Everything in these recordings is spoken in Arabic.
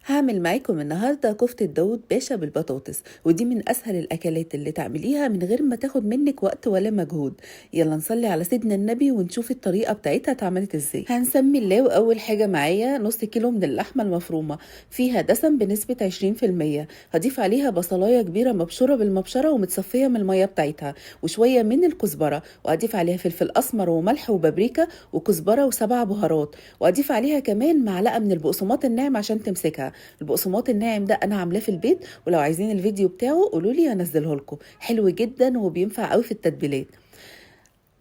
هعمل معاكم النهاردة كفتة داوود باشا بالبطاطس، ودي من أسهل الأكلات اللي تعمليها من غير ما تاخد منك وقت ولا مجهود. يلا نصلي على سيدنا النبي ونشوف الطريقة بتاعتها اتعملت ازاي. هنسمي الله. وأول حاجة معايا نص كيلو من اللحمة المفرومة، فيها دسم بنسبة 20%. هضيف عليها بصلاية كبيرة مبشورة بالمبشرة ومتصفية من المية بتاعتها، وشوية من الكزبرة، وأضيف عليها فلفل أسمر وملح وبابريكا وكزبرة وسبع بهارات، وأضيف عليها كمان معلقة من البقسماط الناعم عشان تمسكها. البقسماط الناعم ده انا عاملاه في البيت، ولو عايزين الفيديو بتاعه قولوا لي انزله لكم، حلو جدا وبينفع قوي في التتبيلات.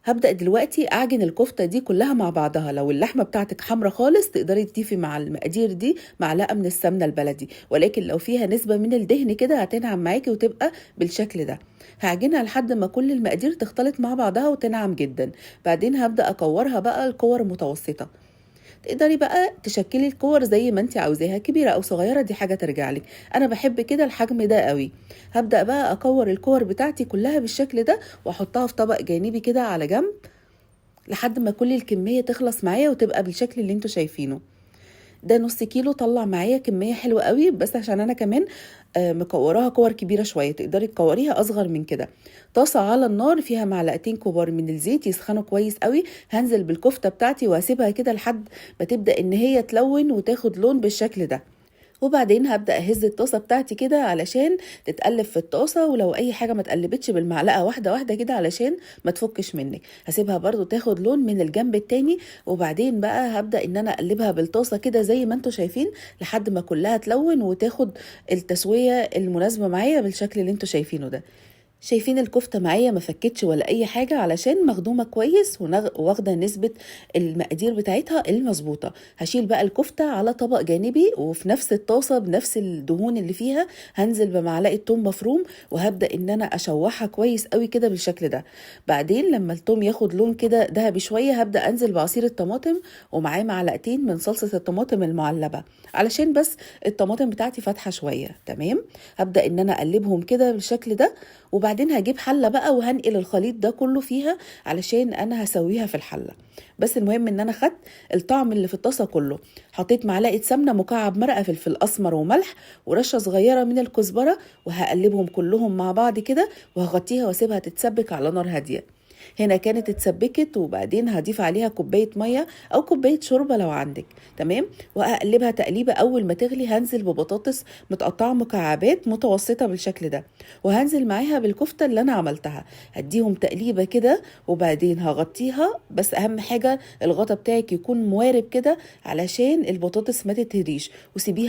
هبدأ دلوقتي اعجن الكفتة دي كلها مع بعضها. لو اللحمة بتاعتك حمرا خالص تقدري تضيفي مع المقادير دي معلقة من السمنة البلدي، ولكن لو فيها نسبة من الدهن كده هتنعم معاكي وتبقى بالشكل ده. هعجنها لحد ما كل المقادير تختلط مع بعضها وتنعم جدا. بعدين هبدأ اكورها بقى لكور متوسطة. تقدري بقى تشكلي الكور زي ما انت عاوزاها، كبيره او صغيره دي حاجه ترجع لك. انا بحب كده الحجم ده قوي. هبدا بقى اكور الكور بتاعتي كلها بالشكل ده، واحطها في طبق جانبي كده على جنب لحد ما كل الكميه تخلص معايا وتبقى بالشكل اللي انتوا شايفينه. ده نص كيلو طلع معايا كميه حلوه قوي، بس عشان انا كمان مكوراها كور كبيره شويه، تقدري تكوريها اصغر من كده. طاسه على النار فيها معلقتين كبار من الزيت يسخنوا كويس قوي. هنزل بالكفته بتاعتي واسيبها كده لحد ما تبدا ان هي تلون وتاخد لون بالشكل ده. وبعدين هبدأ أهز الطاسة بتاعتي كده علشان تتقلب في الطاسة، ولو أي حاجة ما اتقلبتش بالمعلقة واحدة واحدة كده علشان ما تفكش منك. هسيبها برضو تاخد لون من الجنب التاني، وبعدين بقى هبدأ إن أنا أقلبها بالطاسة كده زي ما انتوا شايفين لحد ما كلها تلون وتاخد التسوية المناسبة معايا بالشكل اللي انتوا شايفينه ده. شايفين الكفتة معايا ما فكتش ولا اي حاجة علشان مخدومة كويس واخدة نسبة المقادير بتاعتها المظبوطة. هشيل بقى الكفتة على طبق جانبي، وفي نفس الطاسة بنفس الدهون اللي فيها هنزل بمعلقة توم مفروم، وهبدأ ان انا اشوحها كويس قوي كده بالشكل ده. بعدين لما التوم ياخد لون كده دهبي شوية هبدأ انزل بعصير الطماطم، ومعاه معلقتين من صلصة الطماطم المعلبة علشان بس الطماطم بتاعتي فاتحة شوية. تمام. هبدأ ان انا اقلبهم كده بالشكل ده، وبعدين هجيب حلة بقى وهنقل الخليط ده كله فيها علشان انا هسويها في الحلة. بس المهم ان انا خدت الطعم اللي في الطاسة كله. حطيت معلقة سمنة، مكعب مرقة، فلفل اسمر وملح، ورشة صغيرة من الكزبرة، وهقلبهم كلهم مع بعض كده وهغطيها واسيبها تتسبك على نار هادية. هنا كانت اتسبكت، وبعدين هضيف عليها كوبايه ميه او كوبايه شوربه لو عندك. تمام. وهقلبها تقليبه. اول ما تغلي هنزل ببطاطس متقطعه مكعبات متوسطه بالشكل ده، وهنزل معاها بالكفته اللي انا عملتها. هديهم تقليبه كده وبعدين هغطيها. بس اهم حاجه الغطا بتاعك يكون موارب كده علشان البطاطس ما تتهريش، وسيبيها